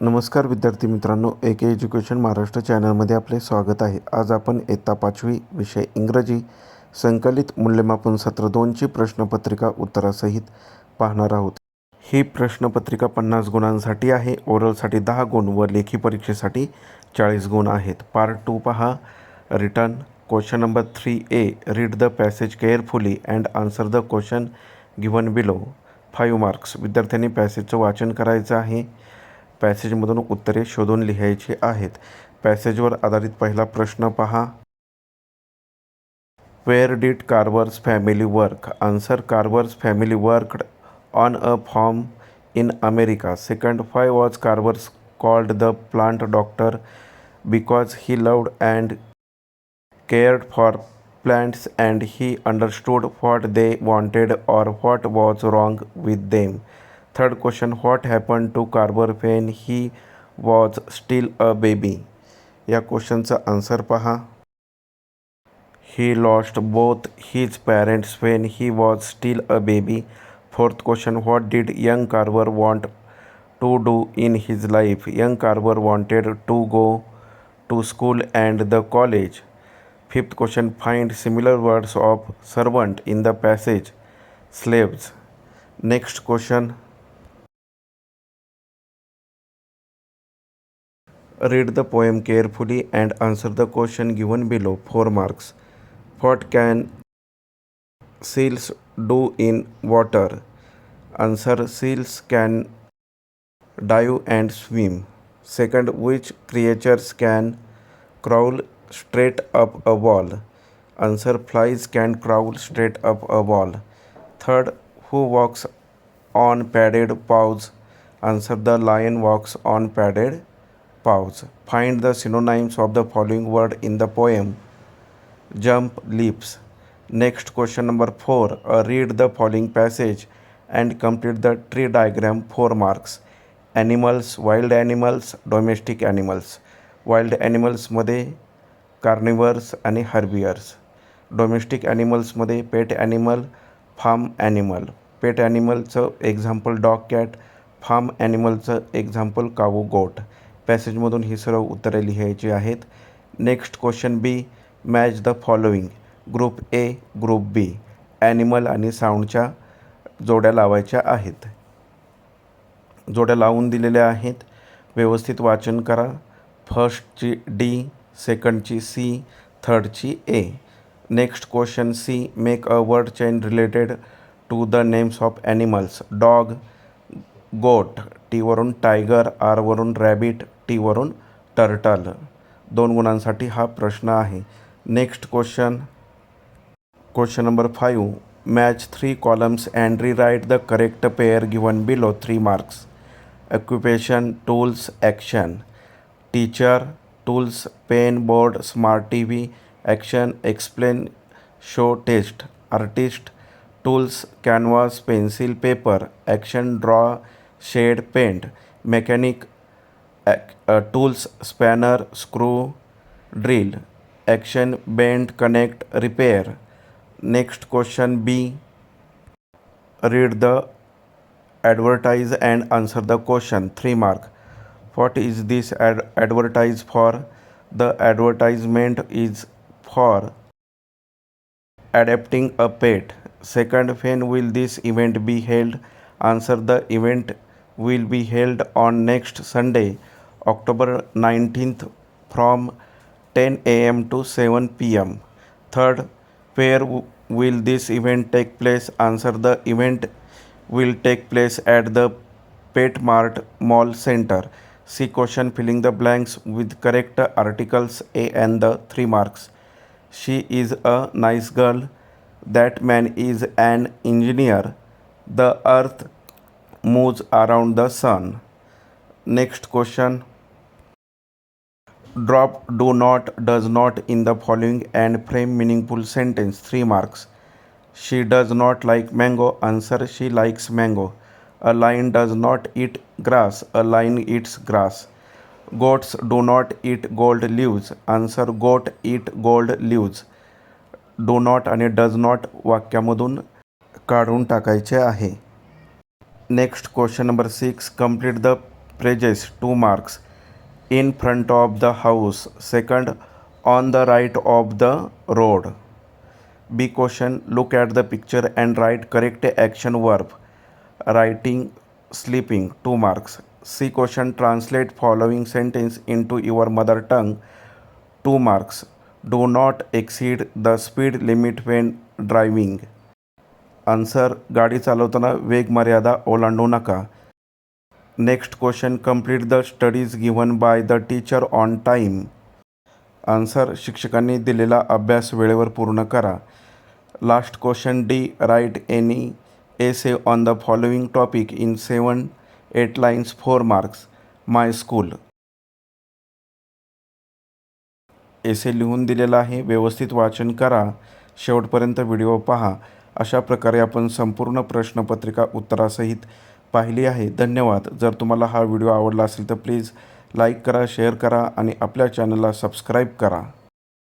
नमस्कार विद्यार्थी मित्रांनो, AK एज्युकेशन महाराष्ट्र चॅनलमध्ये आपले स्वागत आहे. आज आपण इयत्ता 5वी विषय इंग्रजी संकलित मूल्यमापन सत्र 2ची प्रश्नपत्रिका उत्तरासहित पाहणार आहोत. ही प्रश्नपत्रिका 50 गुणांसाठी आहे. ओरलसाठी 10 गुण व लेखी परीक्षेसाठी 40 गुण आहेत. पार्ट 2 पहा. Return. Question number 3A. Read the passage carefully and answer the question given below. 5 marks. विद्यार्थ्यांनी पॅसेजचं वाचन करायचं आहे. पॅसेजमधून उत्तरे शोधून लिहायची आहेत. पॅसेजवर आधारित पहिला प्रश्न पहा. Where did Carver's family work? Answer. Carver's family worked on a farm in America. Second. Why was Carver's called the plant doctor? Because he loved and cared for plants and he understood what they wanted or what was wrong with them. Third question. What happened to Carver when he was still a baby? या क्वेश्चनचा answer पहा. He lost both his parents when he was still a baby. Fourth question. What did young Carver want to do in his life? Young Carver wanted to go to school and the college. Fifth question. Find similar words of servant in the passage. Slaves. Next question. Read the poem carefully and answer the question given below. 4 marks. What can seals do in water? Answer. Seals can dive and swim. Second. Which creatures can crawl straight up a wall? Answer. Flies can crawl straight up a wall. Third. Who walks on padded paws? Answer. The lion walks on padded paws. Find the synonyms of the following word in the poem. Jump, leaps. Next question number 4. Read the following passage and complete the tree diagram. 4 marks. Animals, wild animals, domestic animals. Wild ॲनिमल्समध्ये carnivores आणि herbivores. Domestic ॲनिमल्समध्ये pet animal, farm animal. Pet ॲनिमलचं example dog cat, farm ॲनिमलचं example cow goat. पॅसेजमधून ही सर्व उत्तरे लिहायची आहेत. Next question B. Match the following. Group A, group B. Animal आणि साऊंडच्या जोड्या लावायच्या आहेत. जोड्या लावून दिलेल्या आहेत. व्यवस्थित वाचन करा. फर्स्टची डी, सेकंडची सी, थर्डची A. Next question C. Make a word chain related to the names of animals. Dog, goat. टीवरून टायगर, आरवरून रॅबिट, टीवरून टर्टल. 2 गुणांसाठी हा प्रश्न आहे. Next question. Question number 5. Match 3 columns and rewrite the correct pair given below. 3 marks. Occupation, tools, action. Teacher, tools, pen, board, smart TV. Action, explain, show, test. Artist, tools, canvas, pencil, paper. Action, draw, shade, paint. Mechanic, tools, spanner, screw, drill. Action, bend, connect, repair. Next question B. Read the advertise and answer the question. 3 mark. What is this advertise for? The advertisement is for adopting a pet. Second. When will this event be held? Answer. The event will be held on next Sunday, October 19th from 10 a.m. to 7 p.m. Third. Where will this event take place? Answer. The event will take place at the Pet Mart Mall Center. See question filling the blanks with correct articles A and the 3 marks. She is a nice girl. That man is an engineer. The earth moves around the sun. Next question. Drop do not, does not in the following and frame meaningful sentence. 3 marks. She does not like mango. Answer. She likes mango. A lion does not eat grass. A lion eats grass. Goats do not eat gold leaves. Answer. Goat eat gold leaves. Do not आणि does not वाक्यामधून काढून टाकायचे आहे. Next question number 6. Complete the phrases 2 marks. In front of the house. Second, on the right of the road. B question, look at the picture and write correct action verb. Writing, sleeping, 2 marks. C question, translate following sentence into your mother tongue, 2 marks. Do not exceed the speed limit when driving. Answer, गाडी चालवताना वेग मर्यादा ओलांडू नका. Next question, complete the studies given by the teacher on time. Answer, शिक्षकांनी दिलेला अभ्यास वेळेवर पूर्ण करा. Last question D, write any essay on the following topic in 7-8 lines, 4 marks. My school. Essay लिहून दिलेला आहे, व्यवस्थित वाचन करा, शेवटपर्यंत व्हिडिओ पहा. अशा प्रकारे आपण संपूर्ण प्रश्नपत्रिका उत्तरासहित पाहिली आहे. धन्यवाद. जर तुम्हाला हा व्हिडिओ आवडला असेल तर प्लीज लाईक करा, शेअर करा आणि आपल्या चॅनलला सबस्क्राईब करा.